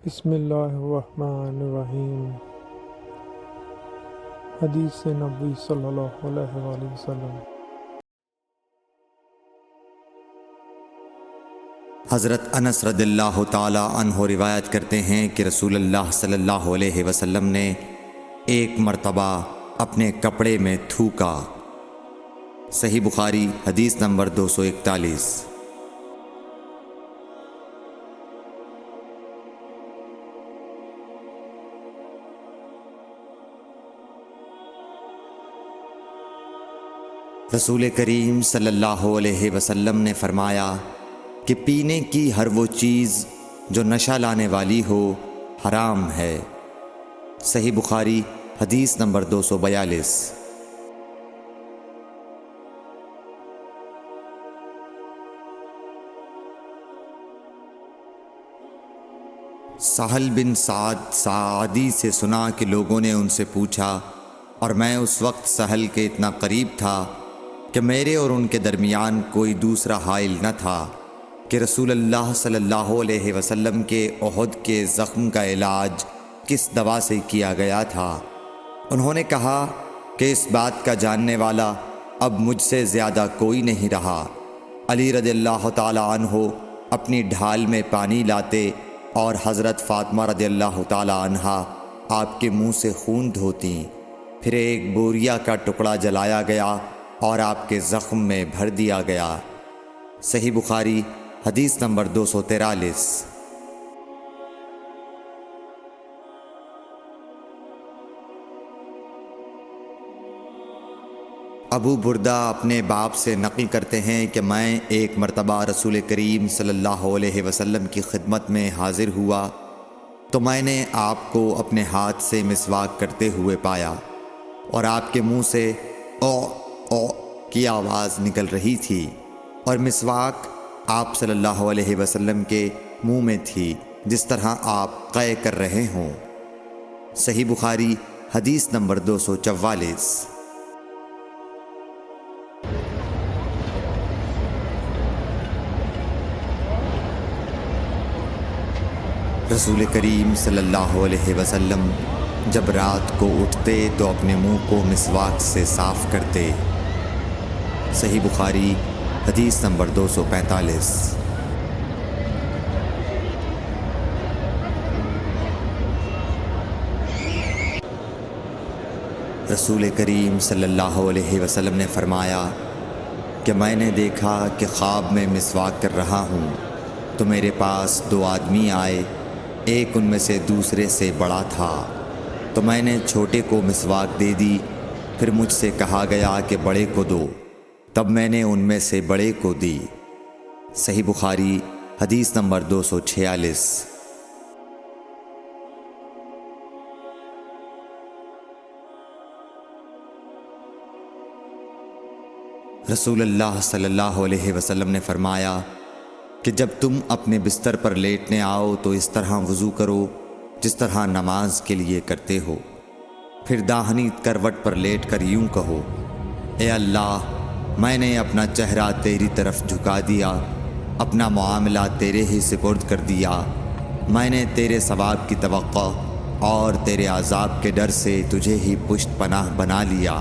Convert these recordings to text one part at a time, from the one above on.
بسم اللہ الرحمن الرحیم۔ حدیث نبوی صلی اللہ علیہ وآلہ وسلم۔ حضرت انس رضی اللہ تعالی عنہ روایت کرتے ہیں کہ رسول اللہ صلی اللہ علیہ وسلم نے ایک مرتبہ اپنے کپڑے میں تھوکا۔ صحیح بخاری حدیث نمبر 241۔ رسول کریم صلی اللہ علیہ وسلم نے فرمایا کہ پینے کی ہر وہ چیز جو نشہ لانے والی ہو حرام ہے۔ صحیح بخاری حدیث نمبر 242۔ سہل بن سعد ساعدی سے سنا کہ لوگوں نے ان سے پوچھا، اور میں اس وقت سہل کے اتنا قریب تھا کہ میرے اور ان کے درمیان کوئی دوسرا حائل نہ تھا، کہ رسول اللہ صلی اللہ علیہ وسلم کے احد کے زخم کا علاج کس دوا سے کیا گیا تھا۔ انہوں نے کہا کہ اس بات کا جاننے والا اب مجھ سے زیادہ کوئی نہیں رہا۔ علی رضی اللہ تعالی عنہ اپنی ڈھال میں پانی لاتے اور حضرت فاطمہ رضی اللہ تعالی عنہا آپ کے منہ سے خون دھوتیں، پھر ایک بوریا کا ٹکڑا جلایا گیا اور آپ کے زخم میں بھر دیا گیا۔ صحیح بخاری حدیث نمبر 243۔ ابو بردہ اپنے باپ سے نقل کرتے ہیں کہ میں ایک مرتبہ رسول کریم صلی اللہ علیہ وسلم کی خدمت میں حاضر ہوا تو میں نے آپ کو اپنے ہاتھ سے مسواک کرتے ہوئے پایا، اور آپ کے منہ سے او او کی آواز نکل رہی تھی، اور مسواک آپ صلی اللہ علیہ وسلم کے منہ میں تھی جس طرح آپ قے کر رہے ہوں۔ صحیح بخاری حدیث نمبر 244۔ رسول کریم صلی اللہ علیہ وسلم جب رات کو اٹھتے تو اپنے منہ کو مسواک سے صاف کرتے۔ صحیح بخاری حدیث نمبر 245۔ رسول کریم صلی اللہ علیہ وسلم نے فرمایا کہ میں نے دیکھا کہ خواب میں مسواک کر رہا ہوں تو میرے پاس دو آدمی آئے، ایک ان میں سے دوسرے سے بڑا تھا، تو میں نے چھوٹے کو مسواک دے دی، پھر مجھ سے کہا گیا کہ بڑے کو دو، تب میں نے ان میں سے بڑے کو دی۔ صحیح بخاری حدیث نمبر 246۔ رسول اللہ صلی اللہ علیہ وسلم نے فرمایا کہ جب تم اپنے بستر پر لیٹنے آؤ تو اس طرح وضو کرو جس طرح نماز کے لیے کرتے ہو، پھر داہنی کروٹ پر لیٹ کر یوں کہو، اے اللہ، میں نے اپنا چہرہ تیری طرف جھکا دیا، اپنا معاملہ تیرے ہی سپرد کر دیا، میں نے تیرے ثواب کی توقع اور تیرے عذاب کے ڈر سے تجھے ہی پشت پناہ بنا لیا،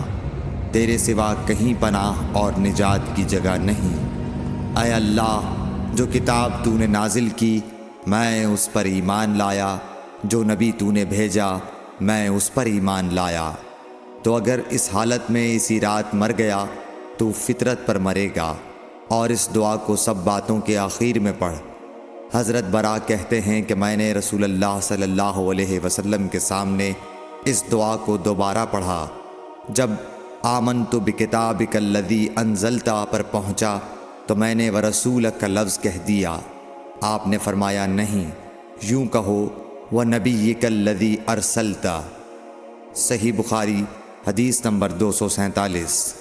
تیرے سوا کہیں پناہ اور نجات کی جگہ نہیں۔ اے اللہ، جو کتاب تو نے نازل کی میں اس پر ایمان لایا، جو نبی تو نے بھیجا میں اس پر ایمان لایا، تو اگر اس حالت میں اسی رات مر گیا تو فطرت پر مرے گا، اور اس دعا کو سب باتوں کے آخر میں پڑھ۔ حضرت برا کہتے ہیں کہ میں نے رسول اللہ صلی اللہ علیہ وسلم کے سامنے اس دعا کو دوبارہ پڑھا۔ جب آمنت بکتابک الذی انزلت پر پہنچا تو میں نے ورسولک کا لفظ کہہ دیا۔ آپ نے فرمایا نہیں، یوں کہو ونبیک الذی ارسلت۔ صحیح بخاری حدیث نمبر 247۔